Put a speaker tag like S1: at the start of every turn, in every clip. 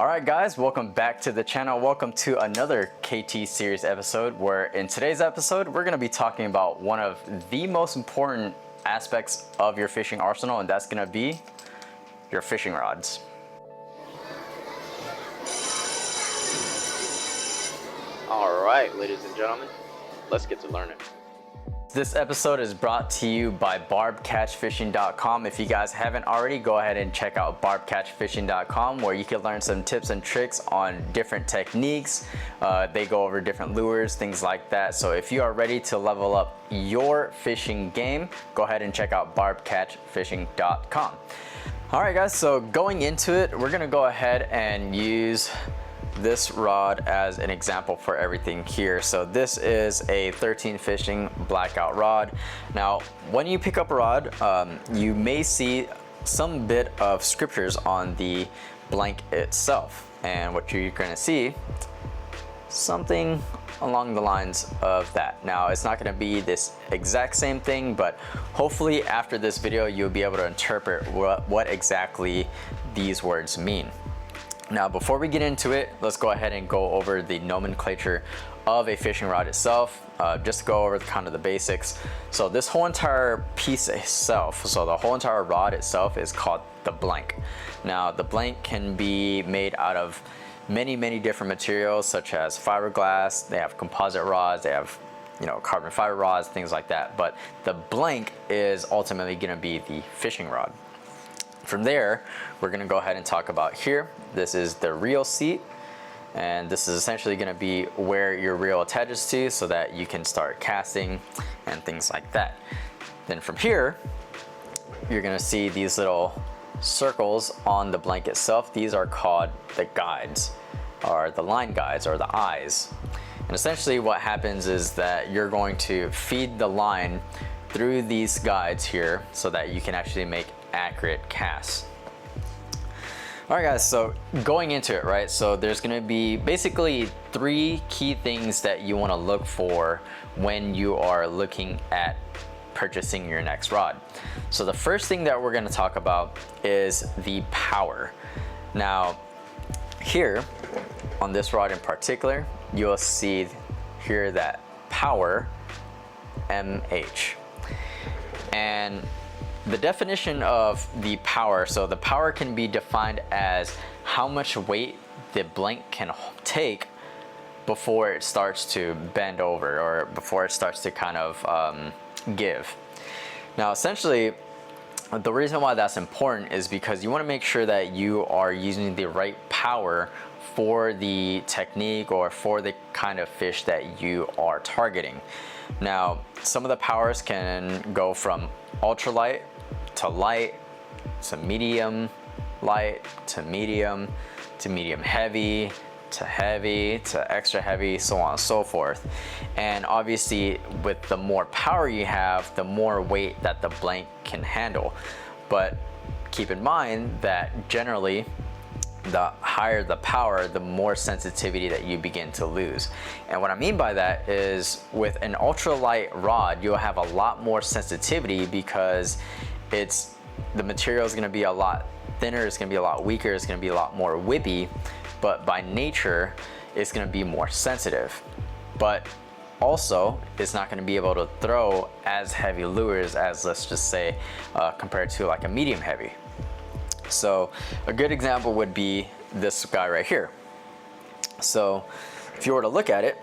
S1: Alright guys, welcome back to the channel. Welcome to another KT series episode where in today's episode we're going to be talking about one of the most important aspects of your fishing arsenal, and that's going to be your fishing rods.
S2: Alright, ladies and gentlemen, let's get to learning.
S1: This episode is brought to you by barbcatchfishing.com. If you guys haven't already, go ahead and check out barbcatchfishing.com where you can learn some tips and tricks on different techniques. They go over different lures, things like that. So if you are ready to level up your fishing game, go ahead and check out barbcatchfishing.com. Alright guys, so going into it, we're gonna go ahead and use this rod as an example for everything here. So this is a 13 fishing blackout rod. Now when you pick up a rod, you may see some bit of scriptures on the blank itself, and what you're going to see something along the lines of that. Now it's not going to be this exact same thing, but hopefully after this video you'll be able to interpret what exactly these words mean. Now before we get into it, let's go ahead and go over the nomenclature of a fishing rod itself, just to go over kind of the basics. So this whole entire piece itself, so the whole entire rod itself is called the blank. Now the blank can be made out of many different materials such as fiberglass, they have composite rods, they have carbon fiber rods, things like that, but the blank is ultimately going to be the fishing rod. From there, we're going to go ahead and talk about here. This is the reel seat, and this is essentially going to be where your reel attaches to so that you can start casting and things like that. Then from here, you're going to see these little circles on the blanket itself. These are called the guides, or the line guides, or the eyes. And essentially what happens is that you're going to feed the line through these guides here so that you can actually make accurate casts. Alright guys, so going into it, right, so there's going to be basically three key things that you want to look for when you are looking at purchasing your next rod. So the first thing that we're going to talk about is the power. Now here on this rod in particular, you'll see here that power MH, and the definition of the power, so the power can be defined as how much weight the blank can take before it starts to bend over, or before it starts to kind of give. Now essentially the reason why that's important is because you want to make sure that you are using the right power for the technique or for the kind of fish that you are targeting. Now some of the powers can go from ultralight to light to medium light to medium heavy to extra heavy, so on and so forth. And obviously with the more power you have, the more weight that the blank can handle. But keep in mind that generally the higher the power, the more sensitivity that you begin to lose. And what I mean by that is with an ultralight rod, you'll have a lot more sensitivity because the material is going to be a lot thinner, it's going to be a lot weaker, it's going to be a lot more whippy, but by nature it's going to be more sensitive. But also it's not going to be able to throw as heavy lures as, let's just say, compared to like a medium heavy. So a good example would be this guy right here. So if you were to look at it,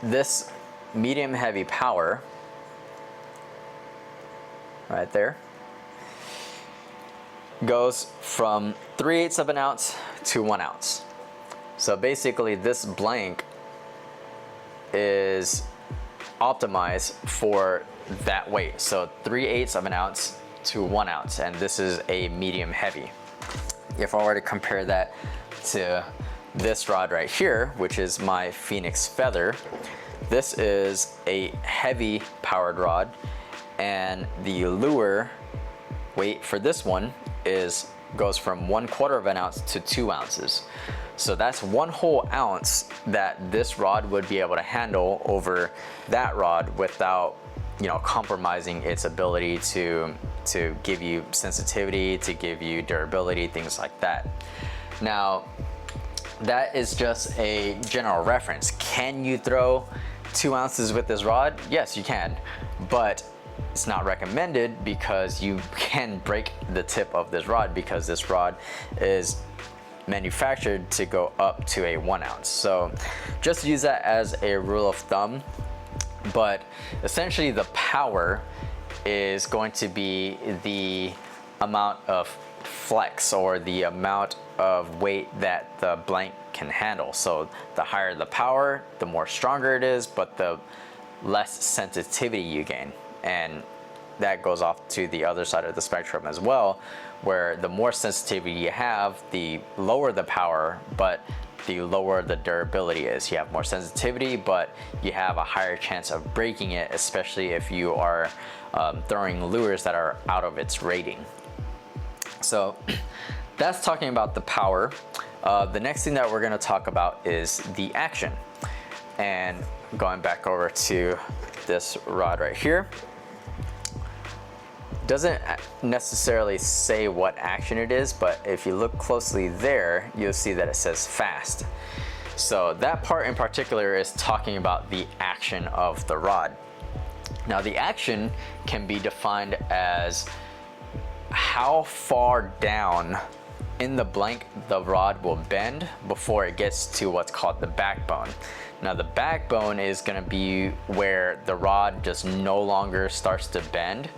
S1: this medium heavy power right there goes from 3/8 of an ounce to 1 ounce. So basically this blank is optimized for that weight. So 3/8 of an ounce to 1 ounce, and this is a medium heavy. If I were to compare that to this rod right here, which is my Phoenix Feather, this is a heavy powered rod, and the lure weight for this one goes from 1/4 of an ounce to 2 ounces. So that's 1 whole ounce that this rod would be able to handle over that rod without compromising its ability to give you sensitivity, to give you durability, things like that. Now, that is just a general reference. Can you throw 2 ounces with this rod? Yes, you can, but it's not recommended because you can break the tip of this rod, because this rod is manufactured to go up to a 1 ounce. So just use that as a rule of thumb. But essentially the power is going to be the amount of flex, or the amount of weight that the blank can handle. So the higher the power, the more stronger it is, but the less sensitivity you gain. And that goes off to the other side of the spectrum as well, where the more sensitivity you have, the lower the power, but the lower the durability is. You have more sensitivity, but you have a higher chance of breaking it, especially if you are throwing lures that are out of its rating. So that's talking about the power. The next thing that we're going to talk about is the action. And going back over to this rod right here, doesn't necessarily say what action it is, but if you look closely there, you'll see that it says fast. So that part in particular is talking about the action of the rod. Now the action can be defined as how far down in the blank the rod will bend before it gets to what's called the backbone. Now the backbone is going to be where the rod just no longer starts to bend,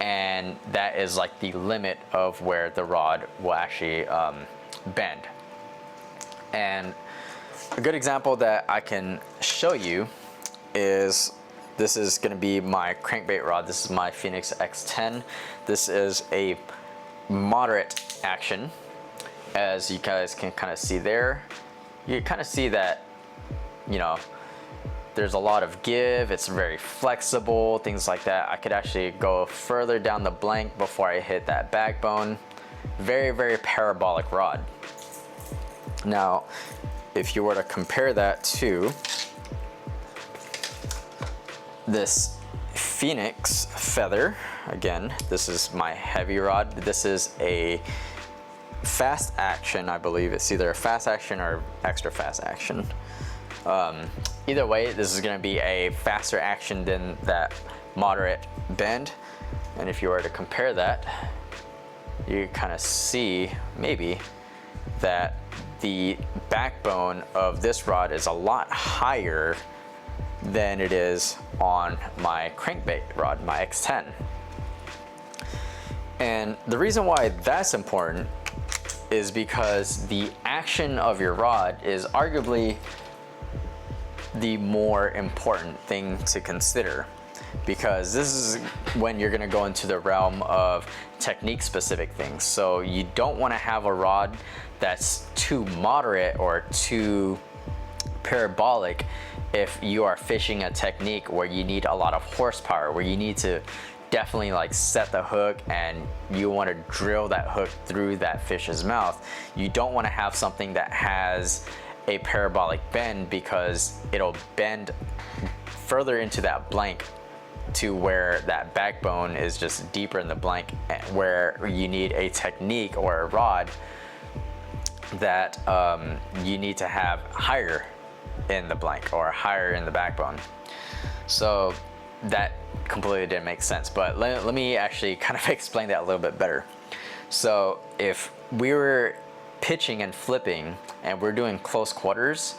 S1: and that is like the limit of where the rod will actually bend. And a good example that I can show you is, this is going to be my crankbait rod. This is my Phoenix X10. This is a moderate action. As you guys can kind of see there, you kind of see that, you know, there's a lot of give, it's very flexible, things like that. I could actually go further down the blank before I hit that backbone. Very, very parabolic rod. Now, if you were to compare that to this Phoenix Feather, again, this is my heavy rod. This is a fast action, I believe. It's either a fast action or extra fast action. Either way, this is going to be a faster action than that moderate bend. And if you were to compare that, you kind of see maybe that the backbone of this rod is a lot higher than it is on my crankbait rod, my X10. And the reason why that's important is because the action of your rod is arguably the more important thing to consider, because this is when you're going to go into the realm of technique specific things. So you don't want to have a rod that's too moderate or too parabolic if you are fishing a technique where you need a lot of horsepower, where you need to definitely like set the hook and you want to drill that hook through that fish's mouth. You don't want to have something that has a parabolic bend, because it'll bend further into that blank to where that backbone is just deeper in the blank, where you need a technique or a rod that you need to have higher in the blank or higher in the backbone. So that completely didn't make sense, but let me actually kind of explain that a little bit better. So if we were pitching and flipping and we're doing close quarters,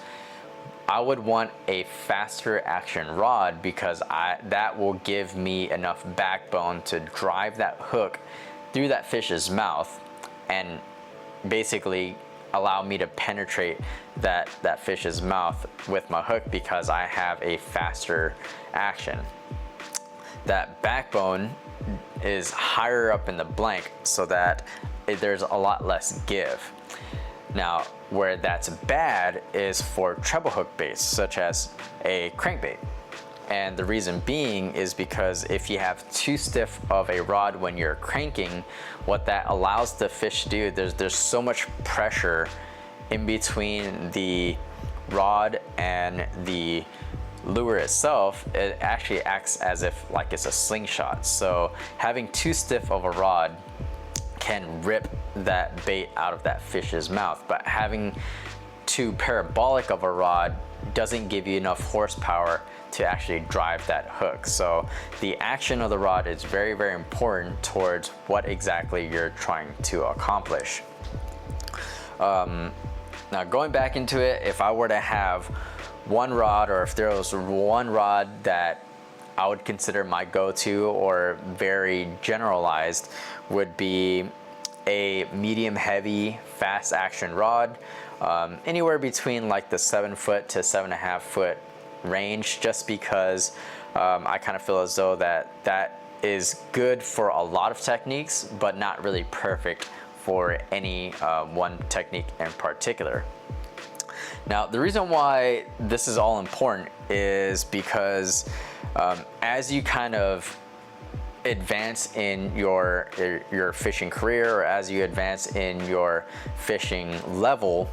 S1: I would want a faster action rod, because that will give me enough backbone to drive that hook through that fish's mouth and basically allow me to penetrate that fish's mouth with my hook, because I have a faster action. That backbone is higher up in the blank, so that there's a lot less give. Now, where that's bad is for treble hook baits, such as a crankbait. And the reason being is because if you have too stiff of a rod when you're cranking, what that allows the fish to do, there's so much pressure in between the rod and the lure itself, it actually acts as if like it's a slingshot. So having too stiff of a rod can rip that bait out of that fish's mouth. But having too parabolic of a rod doesn't give you enough horsepower to actually drive that hook. So the action of the rod is very, very important towards what exactly you're trying to accomplish. Now going back into it, if I were to have one rod, or if there was one rod that I would consider my go-to or very generalized, would be a medium heavy fast action rod, anywhere between like the 7 foot to 7.5 foot range, just because I kind of feel as though that is good for a lot of techniques, but not really perfect for any one technique in particular. Now, the reason why this is all important is because as you kind of advance in your fishing career, or as you advance in your fishing level,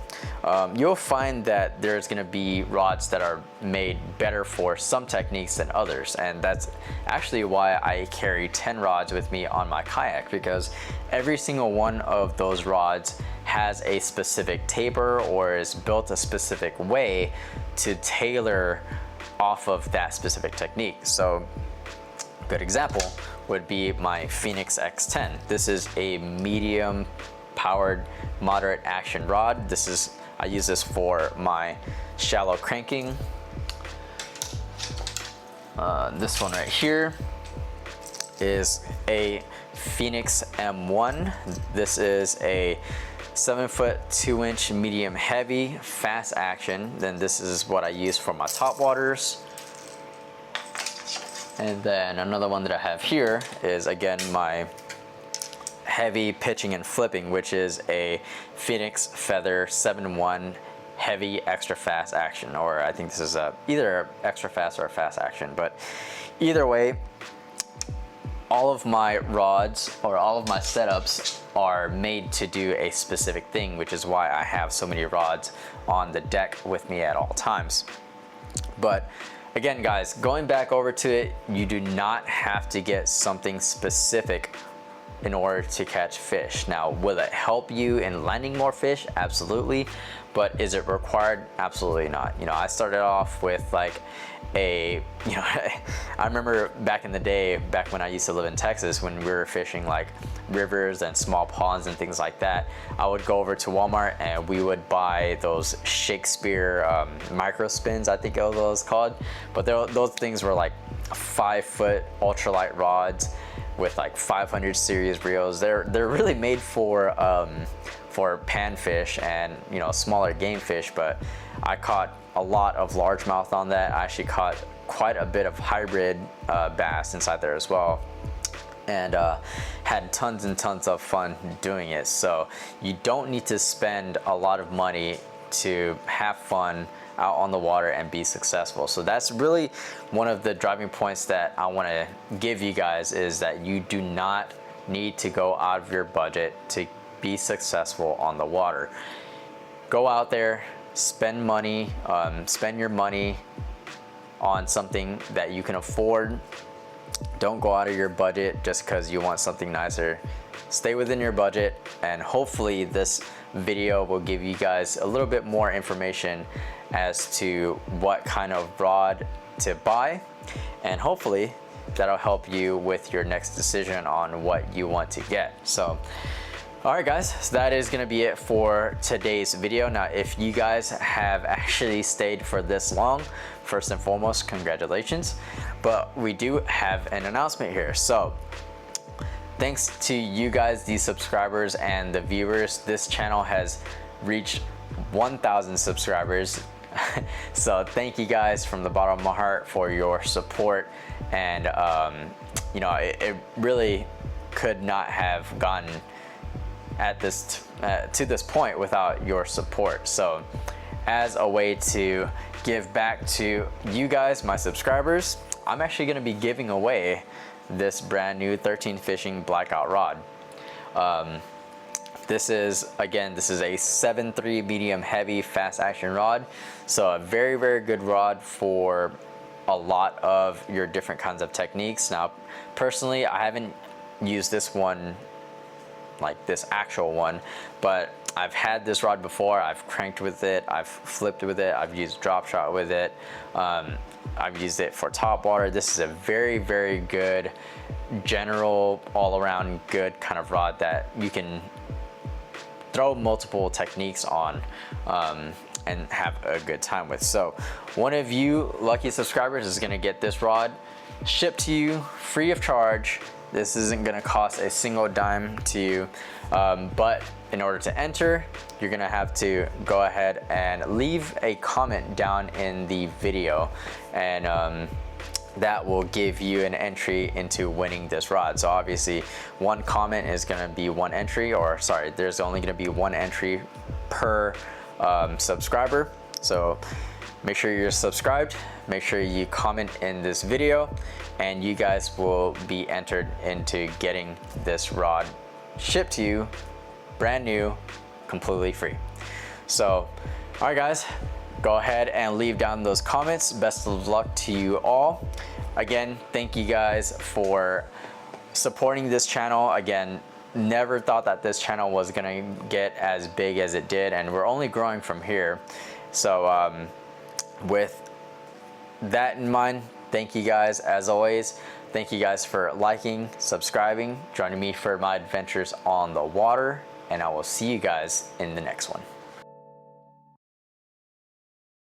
S1: you'll find that there's going to be rods that are made better for some techniques than others. And that's actually why I carry 10 rods with me on my kayak, because every single one of those rods has a specific taper or is built a specific way to tailor off of that specific technique. So a good example would be my Phoenix X10. This is a medium powered moderate action rod. I use this for my shallow cranking. This one right here is a Phoenix M1. This is a 7 foot 2 inch medium heavy fast action. Then this is what I use for my top waters. And then another one that I have here is, again, my heavy pitching and flipping, which is a Phoenix Feather 7-1 heavy extra fast action, or I think this is either extra fast or a fast action, but either way, all of my rods or all of my setups are made to do a specific thing, which is why I have so many rods on the deck with me at all times. But again, guys, going back over to it, you do not have to get something specific in order to catch fish. Now, will it help you in landing more fish? Absolutely. But is it required? Absolutely not. You know, I started off with like I remember back in the day, back when I used to live in Texas, when we were fishing like rivers and small ponds and things like that, I would go over to Walmart and we would buy those Shakespeare micro spins, I think it was called. But those things were like 5 foot ultralight rods with like 500 series reels. They're really made for panfish and, you know, smaller game fish, but I caught a lot of largemouth on that. I actually caught quite a bit of hybrid bass inside there as well, and had tons and tons of fun doing it. So you don't need to spend a lot of money to have fun out on the water and be successful. So that's really one of the driving points that I want to give you guys, is that you do not need to go out of your budget to be successful on the water. Go out there, spend money, spend your money on something that you can afford. Don't go out of your budget just because you want something nicer. Stay within your budget, and hopefully this video will give you guys a little bit more information as to what kind of rod to buy, and hopefully that'll help you with your next decision on what you want to get. So alright guys, so that is going to be it for today's video. Now, if you guys have actually stayed for this long, first and foremost, congratulations. But we do have an announcement here. So thanks to you guys, the subscribers and the viewers, this channel has reached 1,000 subscribers. So thank you guys from the bottom of my heart for your support. And you know, it really could not have gotten at to this point without your support. So as a way to give back to you guys, my subscribers, I'm actually going to be giving away this brand new 13 Fishing Blackout rod. This is a 7.3 medium heavy fast action rod. So a very, very good rod for a lot of your different kinds of techniques. Now, personally, I haven't used this one like this actual one, but I've had this rod before. I've cranked with it, I've flipped with it, I've used drop shot with it, I've used it for top water. This is a very, very good general, all around good kind of rod that you can throw multiple techniques on and have a good time with. So one of you lucky subscribers is gonna get this rod shipped to you free of charge. This isn't gonna cost a single dime to you, but in order to enter, you're gonna have to go ahead and leave a comment down in the video, and that will give you an entry into winning this rod. So obviously one comment is gonna be one entry, or sorry, there's only gonna be one entry per subscriber. So make sure you're subscribed, make sure you comment in this video, and you guys will be entered into getting this rod shipped to you brand new, completely free. So all right guys, go ahead and leave down those comments. Best of luck to you all. Again, thank you guys for supporting this channel. Again, never thought that this channel was gonna get as big as it did, and we're only growing from here. So with that in mind, thank you guys as always. Thank you guys for liking, subscribing, joining me for my adventures on the water, and I will see you guys in the next one.